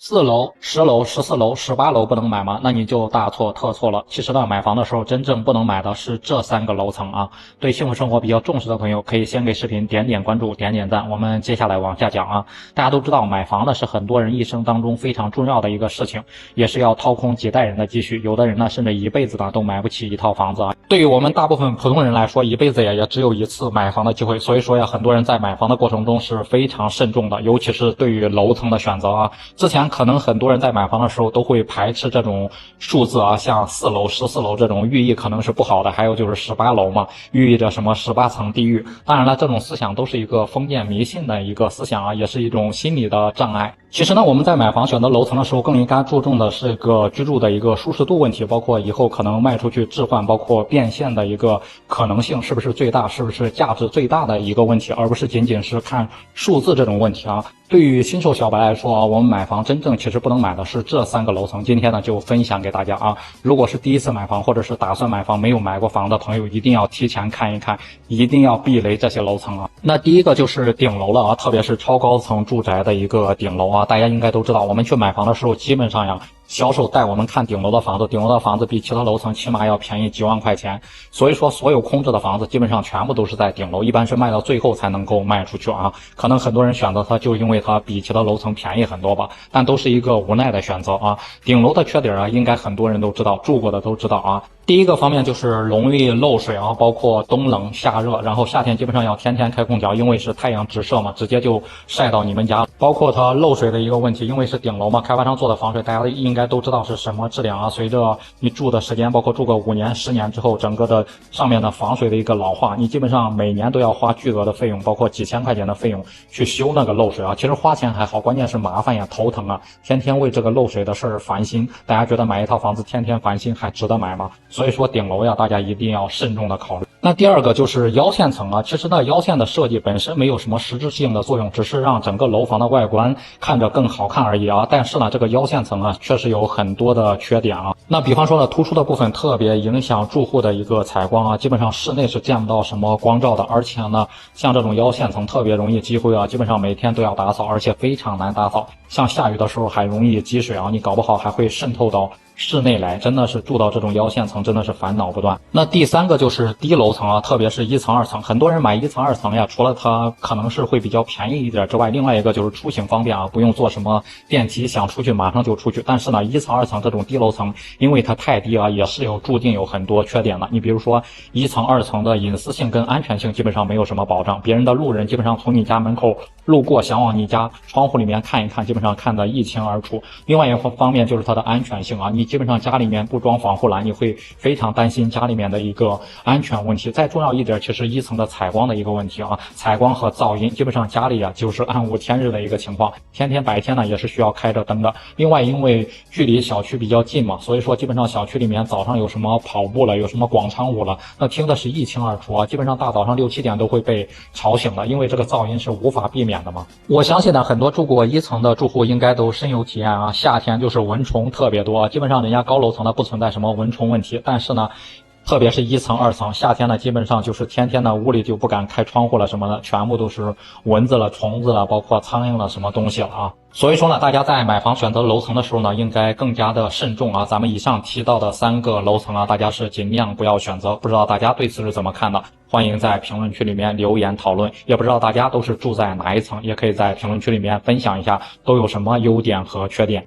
4楼、10楼、14楼、18楼不能买吗？那你就大错特错了。其实呢，买房的时候真正不能买的是这3个楼层啊。对幸福生活比较重视的朋友，可以先给视频点点关注、点点赞。我们接下来往下讲啊。大家都知道，买房呢是很多人一生当中非常重要的一个事情，也是要掏空几代人的积蓄。有的人呢，甚至一辈子呢都买不起一套房子啊。对于我们大部分普通人来说，一辈子也只有一次买房的机会。所以说呀，很多人在买房的过程中是非常慎重的，尤其是对于楼层的选择啊。之前可能很多人在买房的时候都会排斥这种数字啊，像4楼、14楼这种寓意可能是不好的，还有就是18楼嘛，寓意着什么18层地狱。当然了，这种思想都是一个封建迷信的一个思想啊，也是一种心理的障碍。其实呢，我们在买房选择楼层的时候，更应该注重的是一个居住的一个舒适度问题，包括以后可能卖出去置换，包括变现的一个可能性是不是最大，是不是价值最大的一个问题，而不是仅仅是看数字这种问题啊。对于新手小白来说啊，我们买房真正其实不能买的是这3个楼层。今天呢就分享给大家啊，如果是第一次买房或者是打算买房没有买过房的朋友，一定要提前看一看，一定要避雷这些楼层啊。那第一个就是顶楼了啊，特别是超高层住宅的一个顶楼啊，大家应该都知道，我们去买房的时候基本上呀，销售带我们看顶楼的房子，顶楼的房子比其他楼层起码要便宜几万块钱，所以说所有空置的房子基本上全部都是在顶楼，一般是卖到最后才能够卖出去啊。可能很多人选择它就因为它比其他楼层便宜很多吧，但都是一个无奈的选择啊。顶楼的缺点啊，应该很多人都知道，住过的都知道啊。第一个方面就是容易漏水啊，包括冬冷夏热，然后夏天基本上要天天开空调，因为是太阳直射嘛，直接就晒到你们家。包括它漏水的一个问题，因为是顶楼嘛，开发商做的防水，大家应该都知道是什么质量啊。随着你住的时间，包括住个5年、10年之后，整个的上面的防水的一个老化，你基本上每年都要花巨额的费用，包括几千块钱的费用去修那个漏水啊。其实花钱还好，关键是麻烦呀，头疼啊，天天为这个漏水的事儿烦心。大家觉得买一套房子天天烦心还值得买吗？所以说顶楼呀，大家一定要慎重的考虑。那第二个就是腰线层啊，其实呢，腰线的设计本身没有什么实质性的作用，只是让整个楼房的外观看着更好看而已啊。但是呢，这个腰线层啊，确实有很多的缺点啊。那比方说呢，突出的部分特别影响住户的一个采光啊，基本上室内是见不到什么光照的。而且呢，像这种腰线层特别容易积灰啊，基本上每天都要打扫，而且非常难打扫。像下雨的时候还容易积水啊，你搞不好还会渗透到室内来，真的是住到这种腰线层真的是烦恼不断。那第3个就是低楼层啊，特别是1层、2层，很多人买1层、2层呀，除了它可能是会比较便宜一点之外，另外一个就是出行方便啊，不用坐什么电梯，想出去马上就出去。但是呢，1层、2层这种低楼层，因为它太低啊，也是注定有很多缺点的。你比如说1层、2层的隐私性跟安全性基本上没有什么保障，别人的路人基本上从你家门口路过，想往你家窗户里面看一看，基本上看得一清二楚。另外一个方面就是它的安全性啊，你基本上家里面不装防护栏，你会非常担心家里面的一个安全问题。再重要一点，其实1层的采光的一个问题啊，采光和噪音，基本上家里啊就是暗无天日的一个情况，天天白天呢也是需要开着灯的。另外，因为距离小区比较近嘛，所以说基本上小区里面早上有什么跑步了，有什么广场舞了，那听的是一清二楚啊，基本上大早上6、7点都会被吵醒的，因为这个噪音是无法避免的嘛。我相信呢，很多住过1层的住户应该都深有体验啊，夏天就是蚊虫特别多，基本上人家高楼层的不存在什么蚊虫问题，但是呢，特别是1层、2层，夏天呢基本上就是天天的屋里就不敢开窗户了什么的，全部都是蚊子了、虫子了，包括苍蝇了什么东西了啊。所以说呢，大家在买房选择楼层的时候呢，应该更加的慎重啊。咱们以上提到的3个楼层啊，大家是尽量不要选择。不知道大家对此是怎么看的？欢迎在评论区里面留言讨论。也不知道大家都是住在哪一层，也可以在评论区里面分享一下都有什么优点和缺点。